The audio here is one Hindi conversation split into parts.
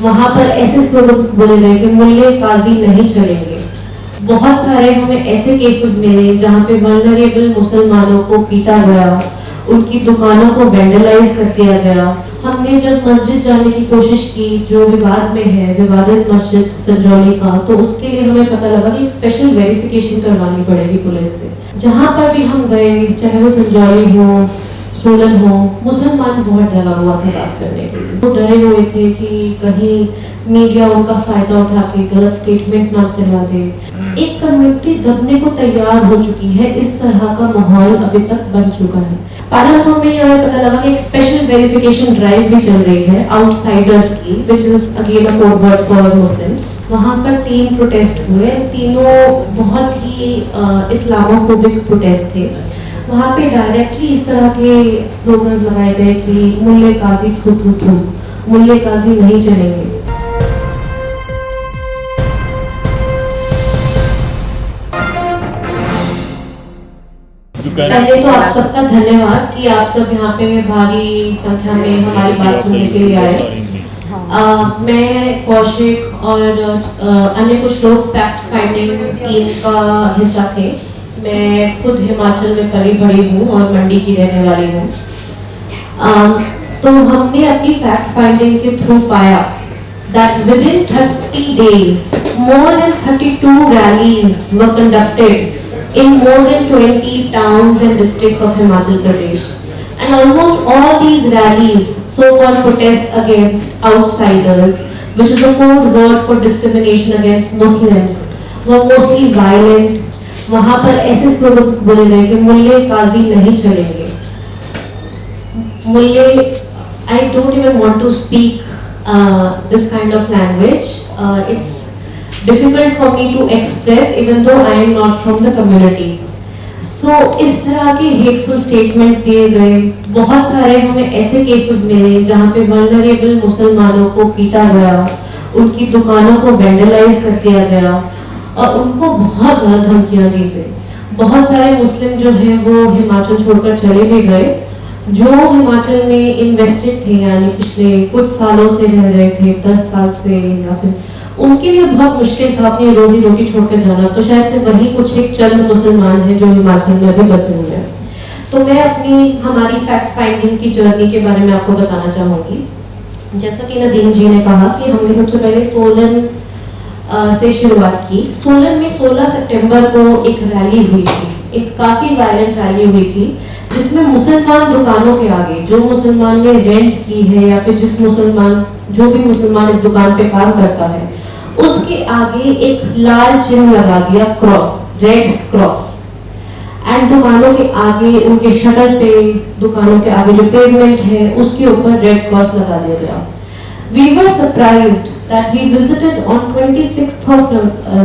वहां पर ऐसे स्लोगन्स बोले गए कि मुल्ले काजी नहीं चलेंगे। बहुत सारे हमें ऐसे केसेस मिले जहाँ पे वल्नरेबल मुसलमानों को पीटा गया, उनकी दुकानों को वेंडलाइज कर दिया गया। हमने जब मस्जिद जाने की कोशिश की जो विवाद में है, विवादित मस्जिद संजौली का, तो उसके लिए हमें पता लगा कि एक स्पेशल वेरिफिकेशन करवानी पड़ेगी पुलिस से। जहाँ पर भी हम गए, चाहे वो संजौली हो, सोलन हो, मुसलमान बहुत डरा हुआ था बात करने के लिए। वो डरे हुए थे कि कहीं मीडिया उनका फायदा उठा के गलत स्टेटमेंट ना करवा दे। एक कम्युनिटी दबने को तैयार हो चुकी है, इस तरह का माहौल अभी तक बन चुका है। पालनपुर में हमें पता लगा कि एक स्पेशल वेरिफिकेशन ड्राइव भी चल रही है आउटसाइडर्स की, which is again a code word for Muslims. वहां पर 3 प्रोटेस्ट हुए, तीनों बहुत ही इस्लामोफोबिक प्रोटेस्ट थे। वहाँ पे डायरेक्टली इस तरह के स्लोगन लगाए गए कि मुल्ले काजी थू थू थू, मुल्ले काजी नहीं चलेंगे। पहले तो आप सबका धन्यवाद कि आप सब यहाँ पे भारी संख्या में हमारी बात सुनने के लिए आए। मैं कौशिक और अन्य कुछ लोग फैक्ट फाइंडिंग टीम का हिस्सा थे। मैं खुद हिमाचल में पली बड़ी हूँ और मंडी की रहने वाली हूँ। तो हमने अपनी फैक्ट फाइंडिंग के थ्रू पाया that within 30 days more than 32 rallies were conducted in more than 20 towns and districts of Himachal Pradesh, and almost all these rallies, so-called protest against outsiders, which is a code word for discrimination against Muslims, were mostly violent. वहां पर ऐसे स्लोगन्स बोले गए कि मुल्ले काजी नहीं चलेंगे। मुल्ले, I don't even want to speak this kind of language. It's difficult for me to express even though I am not from the community. So इस तरह के hateful statements दिए गए। बहुत सारे हमें ऐसे केसेस मिले जहाँ पे वल्नरेबल मुसलमानों को पीटा गया, उनकी दुकानों को वेंडलाइज कर दिया गया और उनको बहुत गलत धमकियां दी गई। बहुत सारे मुस्लिम जो हैं वो हिमाचल छोड़कर चले भी गए, जो हिमाचल में इन्वेस्टेड थे, यानी पिछले कुछ सालों से रह रहे थे, 10 साल से, या फिर उनके लिए बहुत मुश्किल था अपनी रोजी रोटी छोड़कर जाना। तो शायद से वही कुछ एक चंद मुसलमान हैं जो हिमाचल में अभी बचे हुए हैं। तो मैं हमारी फैक्ट फाइंडिंग की जर्नी के बारे में आपको बताना चाहूंगी। जैसा कि नदीम जी ने कहा कि हमने सबसे पहले सोलन से शुरुआत की। सोलन में 16 सितंबर को एक रैली हुई थी, एक काफी वायलेंट रैली हुई थी, जिसमें मुसलमान दुकानों के आगे, जो मुसलमान ने रेंट की है या फिर जो भी मुसलमान इस दुकान पे काम करता है, उसके आगे एक लाल चिन्ह लगा दिया, क्रॉस, रेड क्रॉस। एंड दुकानों के आगे, उनके शटर पे, दुकानों के आगे जो पेवमेंट है उसके ऊपर रेड क्रॉस लगा दिया गया। We were surprised that we visited on 26th of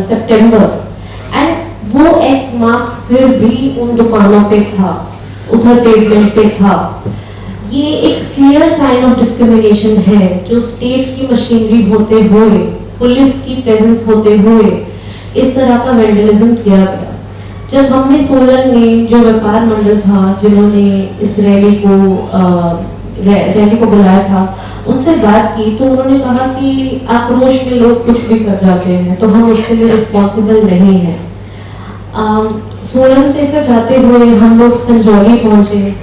September and वो X मार्क फिर भी उन दुकानों पे था, उधर पेवमेंट पे था। ये एक क्लियर साइन ऑफ डिस्क्रिमिनेशन है जो स्टेट की मशीनरी होते हुए, पुलिस की प्रेजेंस होते हुए इस तरह का वेंडलिज्म किया गया। जब हमने सोलन में जो व्यापार मंडल था जिन्होंने इस रैली को बुलाया था, उनसे बात की तो उन्होंने कहा कि आक्रोश में लोग कुछ भी कर जाते हैं, तो हम उसके लिए रिस्पॉन्सिबल नहीं हैं। सोलन से फिर जाते हुए हम लोग संजौली पहुंचे।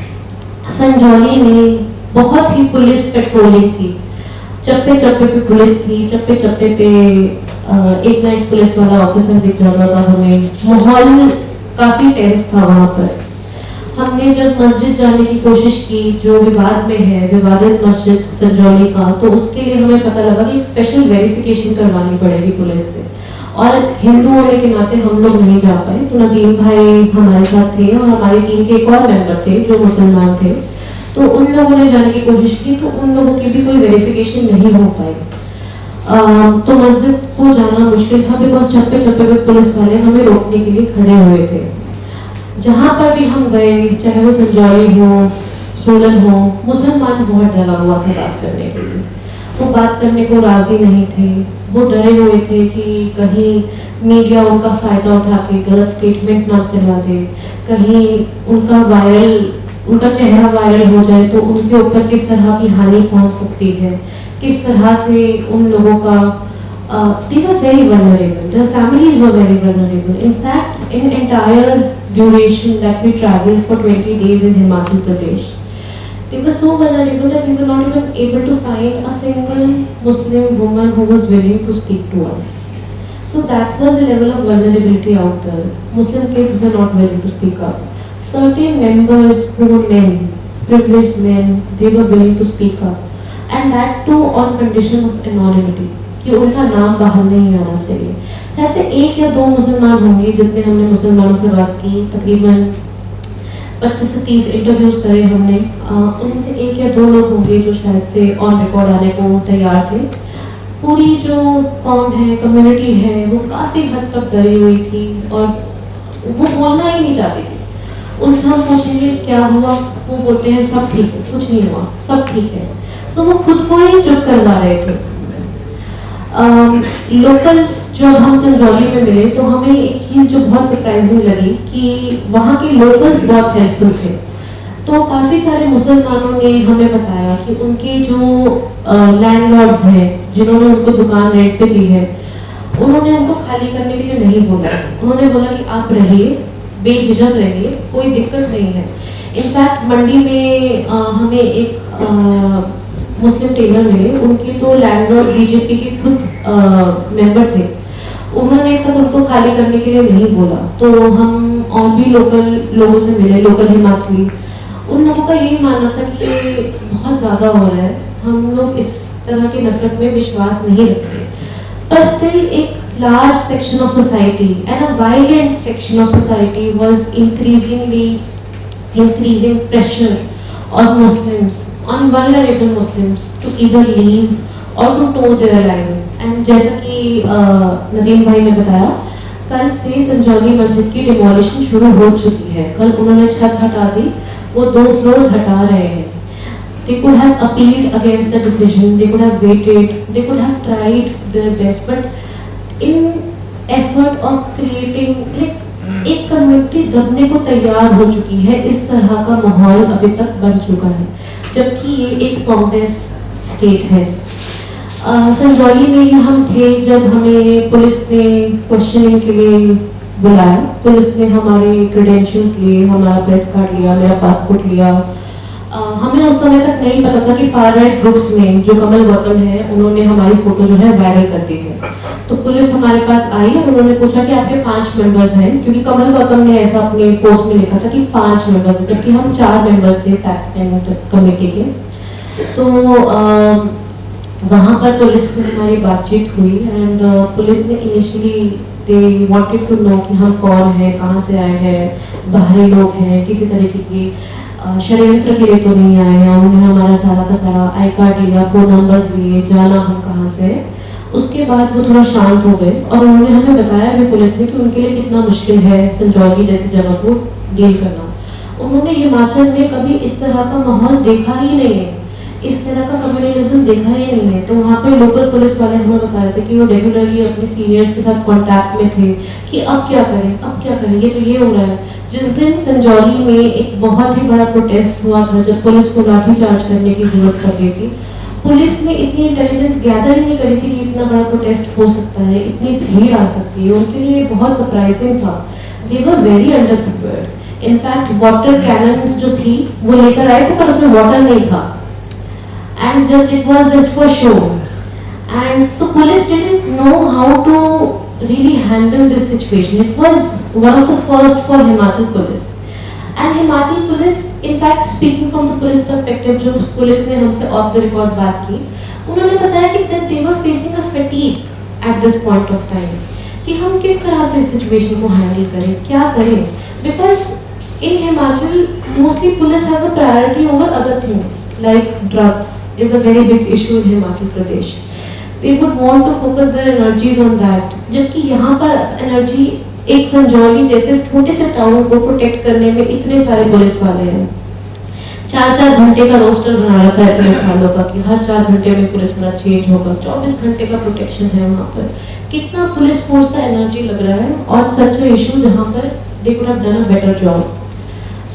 संजौली में बहुत ही पुलिस पेट्रोलिंग थी, चप्पे चप्पे पे पुलिस थी, चप्पे चप्पे पे एक नाइट पुलिस वाला ऑफिसर दिख जाता था हमें। माहौल काफी टेंस था वहां पर। हमने जब मस्जिद जाने की कोशिश की जो विवाद में है, विवादित मस्जिद संजौली का, तो उसके लिए हमें पता लगा कि एक स्पेशल वेरिफिकेशन करवानी पड़ेगी पुलिस से, और हिंदू होने के नाते हम लोग नहीं जा पाए। तो नदीम भाई हमारे साथ थे और हमारी टीम के एक और मेंबर थे जो मुसलमान थे, तो उन लोगों ने जाने की कोशिश की, तो उन लोगों की भी कोई वेरिफिकेशन नहीं हो पाई। तो मस्जिद को जाना मुश्किल था बिकॉज चप्पे चप्पे पे पुलिस वाले हमें रोकने के लिए खड़े हुए थे। जहाँ पर भी हम गए, चाहे वो संजौली हो, सोलन हो, मुसलमान बहुत डरा हुआ था बात करने के लिए। वो बात करने को राजी नहीं थे, वो डरे हुए थे कि कहीं मीडिया उनका फायदा उठा के गलत स्टेटमेंट ना करवा दे, कहीं उनका चेहरा वायरल हो जाए तो उनके ऊपर किस तरह की हानि पहुंच सकती है, किस तरह से उन लोगों का they were very vulnerable. Their families were very vulnerable. In fact, in entire duration that we traveled for 20 days in Himachal Pradesh, they were so vulnerable that we were not even able to find a single Muslim woman who was willing to speak to us. So that was the level of vulnerability out there. Muslim kids were not willing to speak up. Certain members who were men, privileged men, they were willing to speak up. And that too on condition of anonymity. कि उनका नाम बाहर नहीं आना चाहिए। ऐसे एक या दो मुसलमान होंगे जितने हमने मुसलमानों से बात की, तकरीबन 25 से 30 इंटरव्यूज करे हमने, उनमें से एक या दो लोग होंगे जो शायद से ऑन रिकॉर्ड आने को तैयार थे। पूरी जो कौम है, कम्युनिटी है, वो काफ़ी हद तक डरी हुई थी और वो बोलना ही नहीं चाहती थी। उनसे हम पूछेंगे क्या हुआ, वो बोलते हैं सब ठीक है, कुछ नहीं हुआ, सब ठीक है। सो वो खुद को ही चुप करवा रहे थे। लोकल्स जब हम संजौली में मिले तो हमें एक चीज़ जो बहुत सरप्राइजिंग लगी कि वहाँ के लोकल्स बहुत हेल्पफुल थे। तो काफ़ी सारे मुसलमानों ने हमें बताया कि उनके जो लैंडलॉर्ड्स हैं जिन्होंने उनको दुकान रेंट पे दी है, उन्होंने उनको खाली करने के लिए नहीं बोला। उन्होंने बोला कि आप रहिए, बेझिझक रहिए, कोई दिक्कत नहीं है। इनफैक्ट मंडी में हमें एक मुस्लिम टेलर मिले, उनके तो लैंडलॉर्ड बीजेपी के खुद मेंबर थे। उन्होंने तक उनको खाली करने के लिए नहीं बोला। तो हम और भी लोकल लोगों से मिले, लोकल हिमाचली। उन लोगों का यही मानना था कि ये बहुत ज़्यादा हो रहा है, हम लोग इस तरह की नफरत में विश्वास नहीं रखते। पर स्टिल एक large section of society and a violent section of society was increasing pressure on Muslims, on vulnerable Muslims to either leave or to toe their line. And जैसा कि नदीम भाई ने बताया, कल से संजौली मस्जिद की डिमोलिशन शुरू हो चुकी है। कल उन्होंने छत हटा दी, वो 2 फ्लोर्स हटा रहे हैं। They could have appealed against the decision, they could have waited, they could have tried their best, but in effort of creating like एक कम्युनिटी दबने को तैयार हो चुकी है। इस तरह का माहौल अभी तक बन चुका है, जबकि ये एक कांग्रेस स्टेट है। संजौली में ही हम थे जब हमें पुलिस ने क्वेश्चनिंग के लिए बुलाया। पुलिस ने हमारे क्रेडेंशियल्स लिए, हमारा प्रेस कार्ड लिया, मेरा पासपोर्ट लिया। हमें उस समय तक नहीं पता था कि फार राइट ग्रुप्स में जो कमल गौतम है, उन्होंने हमारी फोटो जो है वायरल कर दी है। तो पुलिस हमारे पास आई और उन्होंने पूछा कि आपके 5 मेंबर्स हैं, क्योंकि कमल गौतम ने ऐसा अपने पोस्ट में लिखा था कि 5 मेंबर्स, जबकि हम 4 मेंबर्स थे फैक्ट एंड कमेटी के। तो वहाँ पर पुलिस से हमारी बातचीत हुई एंड पुलिस ने initially they wanted to know कि हम कौन हैं, कहाँ से आए हैं, बाहरी लोग हैं, किसी तरीके की षड्यंत्र के लिए तो नहीं आए हैं। उन्होंने हमारा सारा का सारा आई कार्ड लिया, फोन नंबर्स लिए, जाना हम कहाँ से। उसके बाद वो थोड़ा शांत हो गए और उन्होंने हमें बताया भी पुलिस ने कि उनके लिए कितना मुश्किल है संजौली जैसी जगह को डील करना। उन्होंने हिमाचल में कभी इस तरह का माहौल देखा ही नहीं है, इस तरह का कम्युनलिज्म देखा ही नहीं है। तो वहाँ पे लोकल पुलिस वाले हमें बता रहे थे कि वो रेगुलरली अपने सीनियर्स के साथ कांटेक्ट में थे कि अब क्या करें, अब क्या करें, ये तो ये हो रहा है। जिस दिन संजौली में एक बहुत ही बड़ा प्रोटेस्ट हुआ था, जब पुलिस को लाठीचार्ज करने की जरूरत पड़ गई थी, पुलिस ने इतनी इंटेलिजेंस गैदर ही नहीं करी थी कि इतना बड़ा प्रोटेस्ट हो सकता है, इतनी भीड़ आ सकती है। उनके लिए बहुत सरप्राइजिंग था। They were very underprepared. In fact water cannons जो थी वो लेकर आए थे, पर उसमें वाटर नहीं था and just it was just for show, and so police didn't know how to really handle this situation. It was one of the first for Himachal police, and Himachal police, in fact speaking from the police perspective, जो पुलिस ने हमसे off the record बात की, उन्होंने बताया कि that they were facing a fatigue at this point of time, कि हम किस तरह से इस situation को handle करें, क्या करें, because in Himachal mostly police has a priority over other things like drugs is a very big issue in Himachal Pradesh. They would want to focus their energies on that. जबकि यहाँ पर एनर्जी एक संजौली जैसे छोटे से टाउन को प्रोटेक्ट करने में इतने सारे पुलिस वाले हैं। 4-4 घंटे का रोस्टर बना रखा है पुलिस वालों का कि हर 4 घंटे में पुलिस वाला चेंज होगा। 24 घंटे का प्रोटेक्शन है वहाँ पर। कितना पुलिस फोर्स का एनर्जी लग रहा है और सच इशू जहाँ पर they could have done a better job.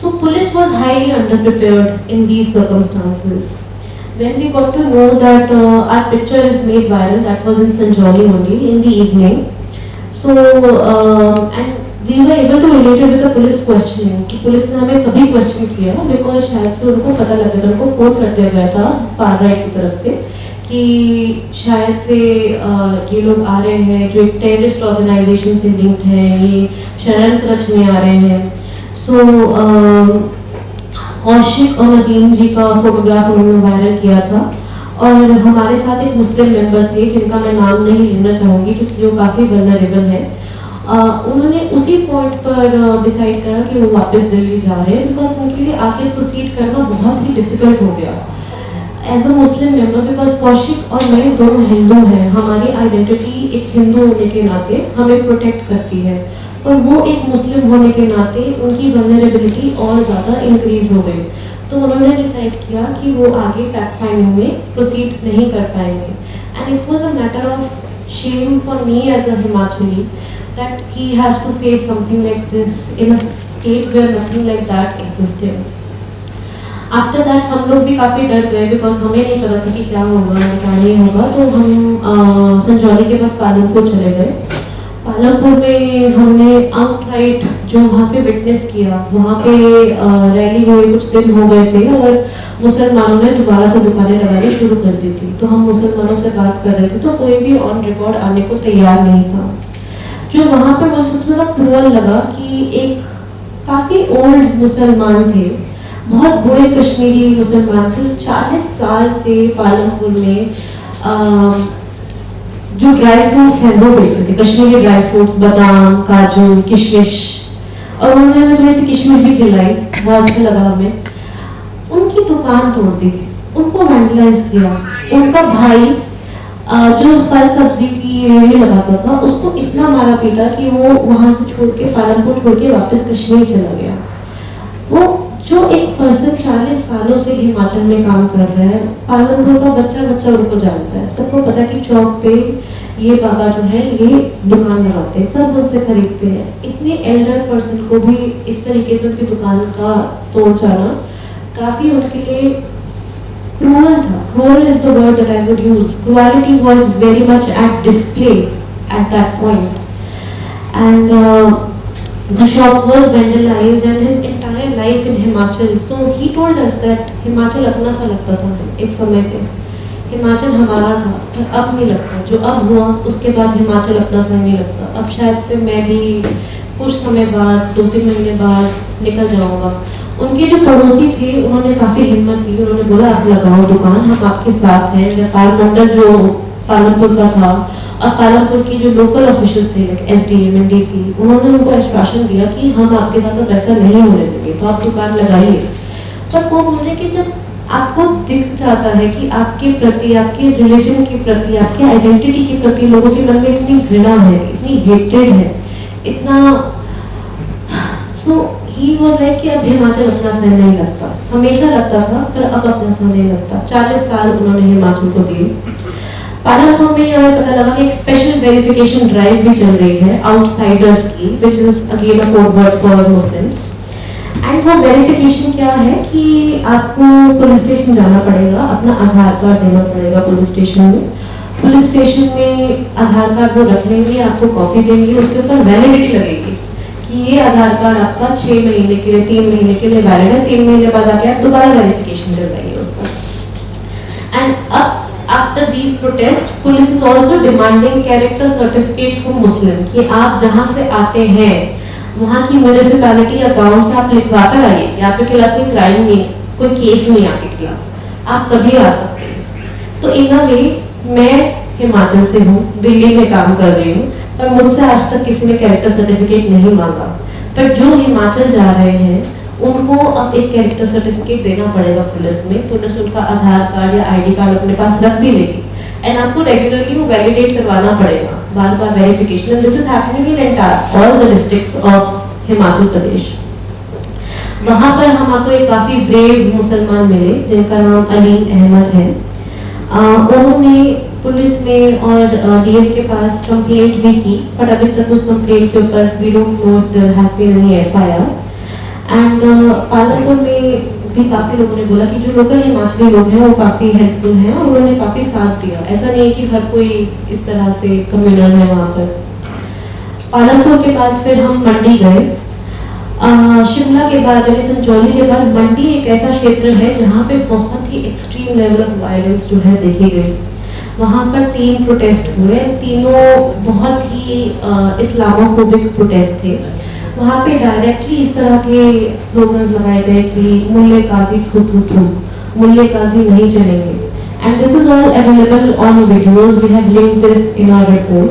So police was highly underprepared in these circumstances. when we got to know that our picture is made viral, that was in Sanjoli only in the evening. So and we were able to relate it with the police questioning कि पुलिस ने हमें तभी क्वेश्चन किया बिकॉज शायद से उनको पता लग गया था, उनको फोन कर दिया गया था फार राइट की तरफ से कि शायद से ये लोग आ रहे हैं जो एक टेररिस्ट ऑर्गेनाइजेशन से लिंक्ड हैं, ये षड्यंत्र रचने आ रहे हैं. सो औशिक और नदीम जी का फोटोग्राफ उन्होंने वायरल किया था और हमारे साथ एक मुस्लिम मेंबर थे जिनका मैं नाम नहीं लेना चाहूँगी क्योंकि वो काफ़ी वल्नरेबल है. उन्होंने उसी पॉइंट पर डिसाइड करा कि वो वापस दिल्ली जा रहे हैं बिकॉज उनके लिए आगे प्रोसीड करना बहुत ही डिफिकल्ट हो गया as a Muslim member because Kaushik और मैं दोनों हिंदू हैं. हमारी आइडेंटिटी एक हिंदू होने के नाते हमें प्रोटेक्ट करती है और वो एक मुस्लिम होने के नाते उनकी वल्नरेबिलिटी और ज़्यादा इंक्रीज हो गई. तो उन्होंने डिसाइड किया कि वो आगे फैक्ट फाइंडिंग में प्रोसीड नहीं कर पाएंगे and it was a matter of shame for me as a Himachali that he has to face something like this in a state where nothing like that existed. After that हम लोग भी काफ़ी डर गए बिकॉज हमें नहीं पता था कि क्या होगा क्या नहीं होगा. तो हम संजौली के बाद पालनपुर चले गए. पालनपुर में हमने आउटराइट जो वहाँ पे विटनेस किया, वहाँ पे रैली हुई, कुछ दिन हो गए थे और मुसलमानों ने दोबारा से दुकानें लगानी शुरू कर दी थी. तो हम मुसलमानों से बात कर रहे थे तो कोई भी ऑन रिकॉर्ड आने को तैयार नहीं था. जो वहाँ पे मुझे सबसे ज़्यादा क्रूअल लगा कि एक काफ़ी ओल्ड मुसलमान थे, बहुत बूढ़े कश्मीरी मुसलमान थे, 40 साल से पालनपुर में जो ड्राई फ्रूट्स हैं वो बेचते थे, कश्मीरी ड्राई फ्रूट्स, बादाम, काजू, किशमिश. और उन्होंने हमें थोड़ी सी किशमिश भी खिलाई, बहुत अच्छा लगा हमें. उनकी दुकान तोड़ दी, उनको वैंडलाइज किया. उनका भाई जो फल सब्जी की रेहड़ी लगाता था उसको इतना मारा पीटा कि वो वहाँ से छोड़ के पालनपुर छोड़ के वापस कश्मीर चला गया. वो जो एक पर्सन 40 सालों से हिमाचल में काम कर रहा है, पालनपुर का बच्चा बच्चा उनको जानता है, सबको पता है कि चौक पे ये बाबा जो है ये दुकान लगाते हैं, सब उनसे खरीदते हैं. इतने एल्डर पर्सन को भी इस तरीके से उनकी दुकान का तोड़ जाना काफ़ी उनके लिए cruel था. Cruel is the word that I would use. Cruelty was very much at display at that point. And the shop was vandalized and his entire life in Himachal. So he told us that Himachal अपना सा लगता था एक समय पे. हिमाचल हमारा था पर अब नहीं लगता. जो अब हुआ उसके बाद हिमाचल अपना सा नहीं लगता. अब शायद से मैं भी कुछ समय बाद 2-3 महीने बाद निकल जाऊँगा. उनके जो पड़ोसी थे उन्होंने काफ़ी हिम्मत दी. उन्होंने बोला आप लगाओ दुकान, हम आपके साथ हैं. व्यापार मंडल जो पालनपुर का था और पालनपुर की जो लोकल ऑफिशियल्स थे SDM NDC, उन्होंने उनको आश्वासन दिया कि हम आपके साथ अब ऐसा नहीं होने देंगे, तो आप दुकान लगाइए. पर वो बोले कि जब आपको दिख जाता है कि आपके प्रति, आपके रिलीजन के प्रति, आपके आइडेंटिटी के प्रति लोगों के मन में इतनी घृणा है, इतनी हेट्रेड है, इतना ही वो है कि अब हिमाचल अपना सा नहीं लगता. हमेशा लगता था पर अब अपना सा नहीं लगता. 40 साल उन्होंने हिमाचल को दिए. पालनपुर में हमें पता लगा कि एक स्पेशल वेरिफिकेशन ड्राइव भी चल रही है आउटसाइडर्स की, which is again a code word for Muslims. And वो वेरिफिकेशन क्या है कि आपको पुलिस स्टेशन जाना पड़ेगा, अपना आधार कार्ड देना पड़ेगा पुलिस स्टेशन में. पुलिस स्टेशन में आधार कार्ड वो रख लेंगे, आपको कॉपी देंगे, उसके ऊपर वैलिडिटी लगेगी कि ये आधार कार्ड आपका 6 महीने के लिए, 3 महीने के लिए वैलिड है. 3 महीने बाद आके आप दोबारा वेरिफिकेशन करवाइए उसका. And after these protest police is also demanding character certificate for Muslim कि आप जहाँ से आते हैं वहाँ की म्यूनिसिपैलिटी या गाँव से आप लिखवा कर आइए कि आपके खिलाफ कोई क्राइम नहीं, कोई केस नहीं आपके खिलाफ, आप तभी आ सकते हैं. तो इन अ वे मैं हिमाचल से हूँ, दिल्ली में काम कर रही हूँ, पर मुझसे आज तक किसी ने कैरेक्टर सर्टिफिकेट नहीं मांगा. पर जो हिमाचल जा रहे हैं उनको अब एक कैरेक्टर सर्टिफिकेट देना पड़ेगा पुलिस में. पुलिस उनका आधार कार्ड या ID कार्ड अपने पास रख भी लेगी एंड आपको रेगुलरली वो वैलिडेट करवाना पड़ेगा, बार बार verification. And this is happening in entire all the districts of Himachal Pradesh. वहाँ पर हमको एक काफ़ी ब्रेव मुसलमान मिले जिनका नाम अलीम अहमद है. उन्होंने पुलिस में और DM के पास कंप्लेंट भी की, पर अभी तक उस कंप्लेंट के ऊपर we don't know there has been any FIR. And Palanpur में भी काफ़ी लोगों ने बोला कि जो लोकल हिमाचली लोग हैं वो काफ़ी हेल्पफुल हैं और उन्होंने काफ़ी साथ दिया। ऐसा नहीं है कि हर कोई इस तरह से कम्युनल है वहाँ पर। पालमपुर के बाद फिर हम मंडी गए। शिमला के बाद यानी संजौली के बाद मंडी एक ऐसा क्षेत्र है जहाँ पे बहुत ही एक्सट्रीम लेवल ऑफ वायलेंस जो है देखी गई। वहाँ पर 3 प्रोटेस्ट हुए, तीनों बहुत ही इस्लामोफोबिक प्रोटेस्ट थे। वहाँ पे डायरेक्टली इस तरह के स्लोगन लगाए गए कि मुल्ले काजी थू थू थू, मुल्ले काजी नहीं चलेंगे। And this is all available on video, we have linked this in our report.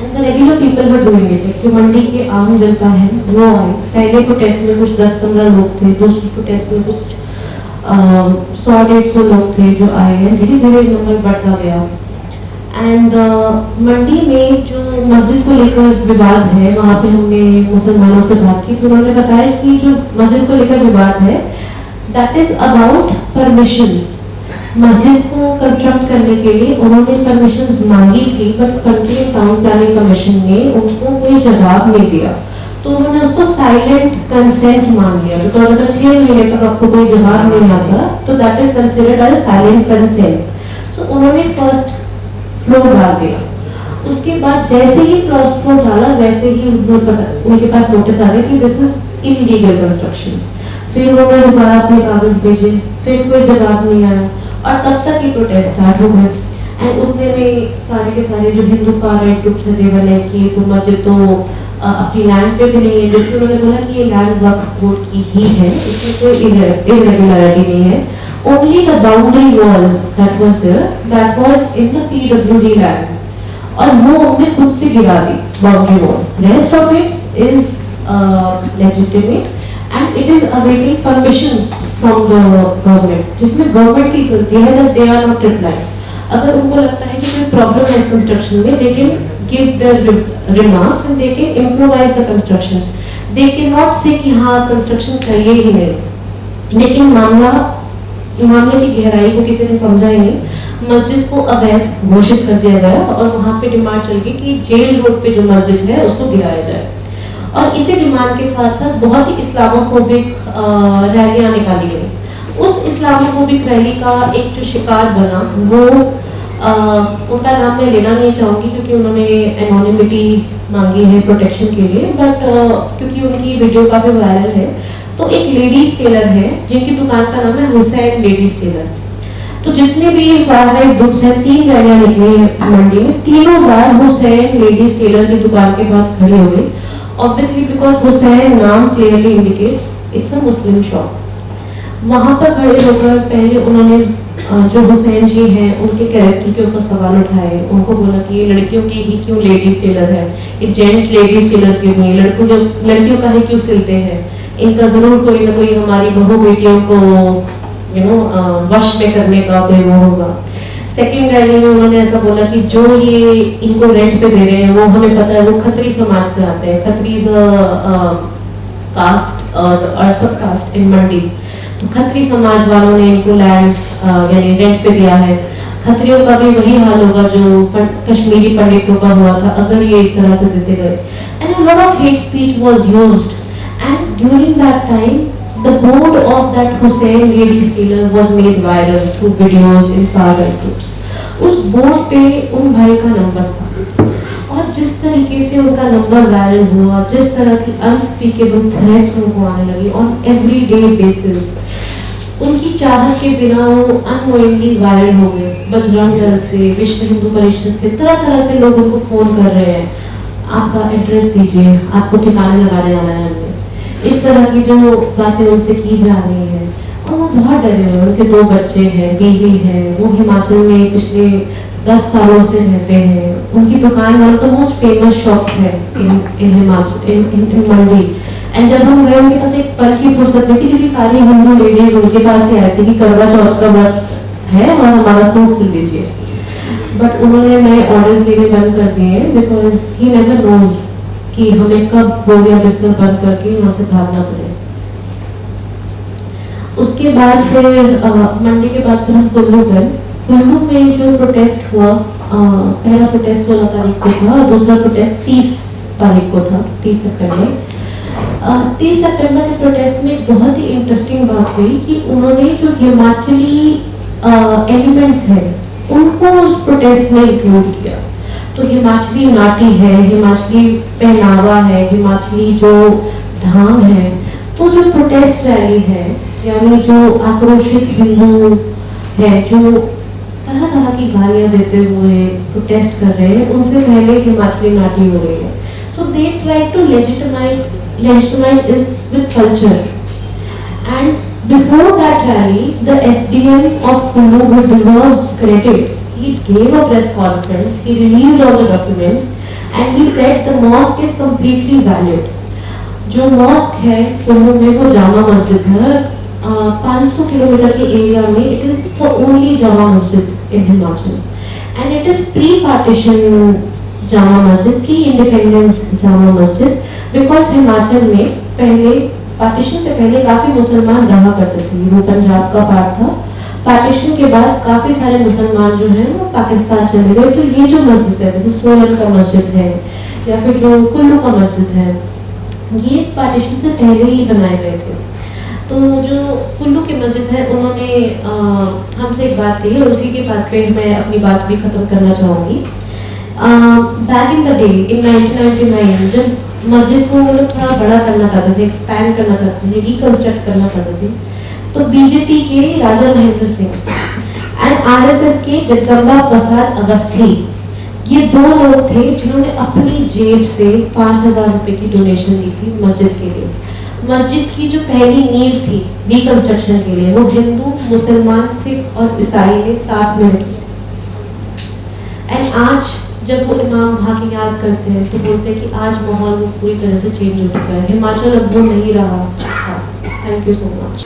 And the regular people were doing it. जो मंडी के आम जनता है वो आए। पहले प्रोटेस्ट में कुछ 10-15 लोग थे, दूसरे प्रोटेस्ट में कुछ 100-150 लोग थे जो आए हैं। धीरे धीरे नंबर बढ़ता गया। एंड मंडी में जो मस्जिद को लेकर विवाद है, वहाँ पे हमने मुसलमानों से बात की तो उन्होंने बताया कि जो मस्जिद को लेकर विवाद है दैट इज अबाउट परमिशंस। मस्जिद को कंस्ट्रक्ट करने के लिए उन्होंने परमिशंस मांगी थी, but country town planning commission ने उनको कोई जवाब नहीं दिया, तो उन्होंने उसको साइलेंट कंसेंट मान लिया। बिकॉज अगर 6 महीने तक आपको कोई जवाब नहीं आता तो that is considered as silent consent. So उन्होंने फर्स्ट फ्लोर डाल दिया। उसके बाद जैसे ही फर्स्ट फ्लोर डाला वैसे ही उनके पास नोटिस आ गया कि दिस इज इलीगल कंस्ट्रक्शन। फिर उन्होंने दोबारा अपने कागज भेजे, फिर कोई जवाब नहीं आया और तब तक ही प्रोटेस्ट स्टार्ट हो गए। एंड उतने में सारे के सारे जो हिंदू फार राइट ग्रुप्स थे दे बने कि तो मस्जिद तो अपनी लैंड पे भी नहीं है, जबकि उन्होंने बोला कि ये लैंड वक्फ बोर्ड की ही है, इसमें कोई इरेगुलरिटी नहीं है। Only the boundary wall that was there, that was in the PWD land, और वो हमने खुद से गिरा दी boundary wall. Rest of it is legitimate and it is awaiting permissions from the government, जिसमें government की गलती है that they are not replying. अगर उनको लगता है कि कोई problem है इस construction में, they can give their remarks and they can improvise the construction. They cannot say कि हाँ construction चाहिए ही नहीं। लेकिन मामले की गहराई को किसी ने समझा ही नहीं। मस्जिद को अवैध घोषित कर दिया गया और वहाँ पे डिमांड चल गई कि जेल रोड पे जो मस्जिद है उसको गिराया जाए। और इसी डिमांड के साथ साथ बहुत ही इस्लामोफोबिक रैलियां निकाली गई। उस इस्लामोफोबिक रैली का एक जो शिकार बना वो उनका नाम मैं लेना नहीं चाहूँगी क्योंकि उन्होंने एनोनिमिटी मांगी है प्रोटेक्शन के लिए, बट क्योंकि उनकी वीडियो काफ़ी वायरल है। तो एक लेडीज टेलर है जिनकी दुकान का नाम है हुसैन लेडीज टेलर। तो जितने भी फार-राइट ग्रुप्स हैं, 3 रैलियां निकली मंडी में, तीनों बार हुसैन लेडीज टेलर की दुकान के पास खड़ी हो गई। ऑब्वियसली बिकॉज हुसैन नाम clearly indicates it's a Muslim shop. वहां पर खड़े होकर पहले उन्होंने जो हुसैन जी हैं उनके कैरेक्टर के ऊपर सवाल उठाए। उनको बोला कि ये लड़कियों की ही क्यों लेडीज टेलर है, ये जेंट्स लेडीज टेलर क्यों नहीं है, लड़कियों का ही क्यों सिलते हैं, इनका जरूर कोई ना कोई हमारी बहू बेटियों को वश में करने का कोई वो होगा। सेकेंड रैली में उन्होंने ऐसा बोला कि जो ये इनको रेंट पे दे रहे हैं वो हमें पता है वो खत्री समाज से आते हैं, खत्रीज कास्ट और सब कास्ट इन मंडी। तो खत्री समाज वालों ने इनको लैंड यानी रेंट पे दिया है। खत्रियों का भी वही हाल होगा जो कश्मीरी पंडितों का हुआ था अगर ये इस तरह से देते गए। And a lot of hate speech was used and during that time the board of that Hussain ladies tailor was made viral through videos in far-right groups. उस बोर्ड पे उन भाई का नंबर था और जिस तरीके से उनका नंबर वायरल हुआ, जिस तरह की अनस्पीकेबल थ्रेट्स उनको आने लगी ऑन एवरीडे बेसिस, उनकी चाहत के बिना वो अननोइंगली वायरल हो गए। बजरंग दल से, विश्व हिंदू परिषद से, तरह तरह से लोग उनको फोन कर रहे हैं, आपका एड्रेस दीजिए, आपको ठिकाने लगाने जाना है हमने। इस तरह की जो बातें उनसे की जा रही है और वो बहुत डरे हुए। उनके 2 बच्चे हैं, बीवी है, वो हिमाचल में पिछले 10 सालों से रहते हैं। उनकी दुकान one of the most famous shops है इन हिमाचल इन मंडी। एंड जब हम गए उनके पास एक पल की फुर्सत नहीं थी क्योंकि सारी हिंदू लेडीज उनके पास ही आए थे कि करवा चौथ का व्रत है और हमारा सूट सिल दीजिए। बट उन्होंने नए ऑर्डर देने बंद कर दिए बिकॉज ही नेवर नोज कि हमें कब बोर्ड या बिस्तर बंद करके यहाँ से भागना पड़े। उसके बाद फिर मंडी के बाद फिर हम कुल्लू गए। कुल्लू में जो प्रोटेस्ट हुआ, पहला प्रोटेस्ट 16 तारीख को था और दूसरा प्रोटेस्ट 30 तारीख को था, 30 सितंबर। 30 सितंबर के प्रोटेस्ट में एक बहुत ही इंटरेस्टिंग बात हुई कि उन्होंने जो हिमाचली एलिमेंट्स हैं उनको उस प्रोटेस्ट में इंक्लूड किया। तो हिमाचली नाटी है, हिमाचली पहनावा है, हिमाचली जो धाम है, तो जो प्रोटेस्ट रैली है यानी जो आक्रोशित हिंदू है जो तरह तरह की गालियां देते हुए प्रोटेस्ट कर रहे हैं, उनसे पहले हिमाचली नाटी हो रही है। So they try to legitimize this with culture. And before that rally, the SDM of Kullu, who deserves credit, he gave a press conference, he released all the documents, and he said the mosque is completely valid. जो मॉस्क है कुल्लू में वो जामा मस्जिद है, 500 किलोमीटर के एरिया में it is the only Jama Masjid in Himachal and it is pre partition Jama Masjid, pre independence Jama Masjid, because Himachal में पहले पार्टीशन से पहले काफी मुसलमान रहा करते थे, वो पंजाब का पार्ट था। पार्टीशन के बाद काफी सारे मुसलमान जो हैं वो पाकिस्तान चले गए। तो ये जो मस्जिद है जैसे सोलन का मस्जिद है या फिर जो कुल्लू का मस्जिद है, ये पार्टीशन से पहले ही बनाए गए थे। तो जो कुल्लू की मस्जिद है उन्होंने हमसे एक बात कही और उसी के बाद पे मैं अपनी बात भी खत्म करना चाहूँगी। Back in the day in 1999 जब मस्जिद को वो लोग थोड़ा बड़ा करना चाहते थे, एक्सपैंड करना चाहते थे, रिकंस्ट्रक्ट करना चाहते थे, तो बीजेपी के राजा महेंद्र सिंह एंड आरएसएस के जगदम्बा प्रसाद अवस्थी, ये दो लोग थे जिन्होंने अपनी जेब से 5,000 रुपए की डोनेशन दी थी मस्जिद के लिए। मस्जिद की जो पहली नींव थी रिकंस्ट्रक्शन के लिए वो हिंदू, मुसलमान, सिख और ईसाई ने साथ में रखी। एंड आज जब वो इमाम वहाँ की याद करते हैं तो बोलते हैं कि आज माहौल पूरी तरह से चेंज हो चुका है, हिमाचल अब वो नहीं रहा था। Thank you so much.